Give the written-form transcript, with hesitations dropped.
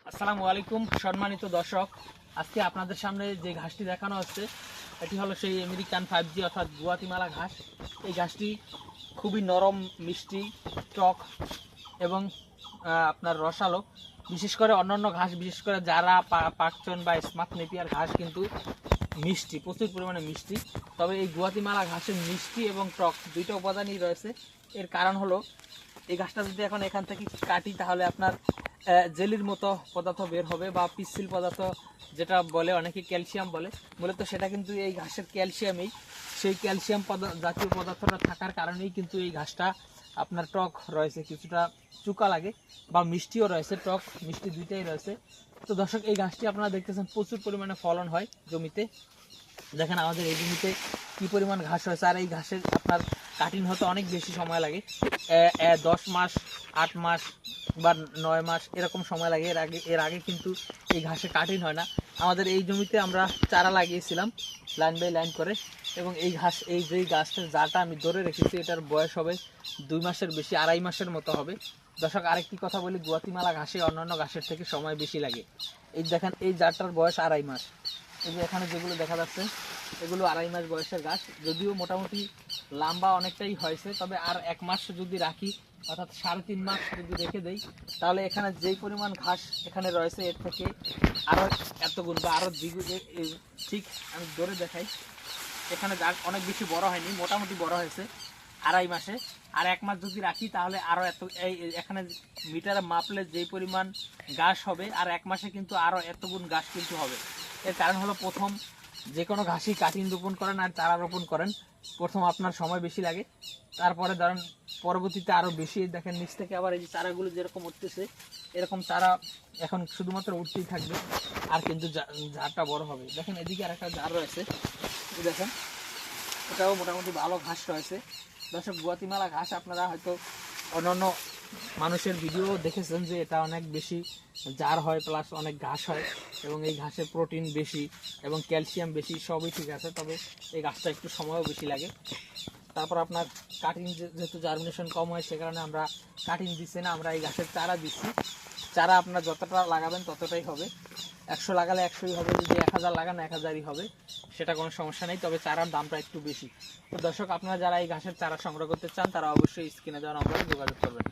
আসসালামু আলাইকুম সম্মানিত দর্শক, আজকে আপনাদের সামনে যে ঘাসটি দেখানো হচ্ছে এটি হলো সেই আমেরিকান 5G অর্থাৎ গুয়াতিমালা ঘাস। এই ঘাসটি খুবই নরম, মিষ্টি, টক এবং আপনার রসালো। বিশেষ করে অন্যান্য ঘাস, বিশেষ করে যারা পাকচন বা স্মার্ট নেপিয়ার ঘাস কিন্তু মিষ্টি, প্রচুর পরিমাণে মিষ্টি। তবে এই গুয়াতিমালা ঘাসের মিষ্টি এবং টক দুইটা উপাদানই রয়েছে। এর কারণ হলো এই ঘাসটা যদি এখন এখান থেকে কাটি তাহলে আপনার জেলির মতো পদার্থ বের হবে বা পিচ্ছিল পদার্থ যেটা বলে অনেকে ক্যালসিয়াম বলে, মূলত সেটা কিন্তু এই ঘাসের ক্যালসিয়ামই। সেই ক্যালসিয়াম জাতীয় পদার্থটা থাকার কারণেই কিন্তু এই ঘাসটা আপনার টক রয়েছে, কিছুটা চুকা লাগে বা মিষ্টিও রয়েছে, টক মিষ্টি দুইটাই রয়েছে। তো দর্শক, এই ঘাসটি আপনারা দেখতেছেন প্রচুর পরিমাণে ফলন হয় জমিতে। দেখেন আমাদের এই জমিতে কী পরিমাণ ঘাস হয়েছে, আর এই ঘাসের আপনার কাটিং হতে অনেক বেশি সময় লাগে। 10 মাস, 8 মাস বা 9 মাস এরকম সময় লাগে। এর আগে কিন্তু এই ঘাসে কাটিং হয় না। আমাদের এই জমিতে আমরা চারা লাগিয়েছিলাম লাইন বাই লাইন করে, এবং এই যে গাছটার জাটা আমি ধরে রেখেছি এটার বয়স হবে 2 মাসের বেশি, 2.5 মাসের মতো হবে। দর্শক, আরেকটি কথা বলি, গুয়াতিমালা ঘাসে অন্যান্য ঘাসের থেকে সময় বেশি লাগে। এই দেখেন এই জারটার বয়স 2.5 মাস। এই যে এখানে যেগুলো দেখা যাচ্ছে এগুলো 2.5 মাস বয়সের গাছ, যদিও মোটামুটি লম্বা অনেকটাই হয়েছে। তবে আর 1 মাস যদি রাখি, অর্থাৎ 3.5 মাস যদি রেখে দেই, তাহলে এখানে যেই পরিমাণ ঘাস এখানে রয়েছে এর থেকে আরও এত গুণ বা আরও দ্বিগুণ। ঠিক আমি ধরে দেখাই, এখানে অনেক বেশি বড় হয়নি, মোটামুটি বড় হয়েছে 2.5 মাসে। আর 1 মাস যদি রাখি তাহলে আরও এত, এখানে মিটারে মাপলে যেই পরিমাণ ঘাস হবে আর 1 মাসে কিন্তু আরও এত গুণ ঘাস কিন্তু হবে। এর কারণ হলো, প্রথম যে কোনো ঘাসই কাটিং রোপণ করেন আর চারা রোপণ করেন, প্রথম আপনার সময় বেশি লাগে, তারপরে ধরেন পরবর্তীতে আরও বেশি। দেখেন নিচ থেকে আবার এই যে চারাগুলো যেরকম উঠতেছে, এরকম চারা এখন শুধুমাত্র উঠতেই থাকবে, আর কিন্তু ঝাড়টা বড় হবে। দেখেন এদিকে আর একটা ঝাড় রয়েছে, দেখেন এটাও মোটামুটি ভালো ঘাস রয়েছে। দর্শক, গুয়াতিমালা ঘাস আপনারা হয়তো অন্যান্য মানুষের ভিডিও দেখেছেন যে এটা অনেক বেশি জার হয়, প্লাস অনেক ঘাস হয়, এবং এই ঘাসে প্রোটিন বেশি এবং ক্যালসিয়াম বেশি, সবই ঠিক আছে। তবে এই ঘাসটা একটু সময়ও বেশি লাগে। তারপর আপনার কাটিং, যেহেতু জার্মিনেশন কম হয় সে কারণে আমরা কাটিং দিচ্ছি না, আমরা এই ঘাসের চারা দিচ্ছি। চারা আপনার যতটা লাগাবেন ততটাই হবে, 100 লাগালে 100ই হবে, যদি 1000 লাগান 1000ই হবে, সেটা কোনো সমস্যা নেই। তবে চারার দামটা একটু বেশি। তো দর্শক, আপনারা যারা এই ঘাসের চারা সংগ্রহ করতে চান তারা অবশ্যই স্ক্রিনে দেওয়া নম্বরে যোগাযোগ করবেন।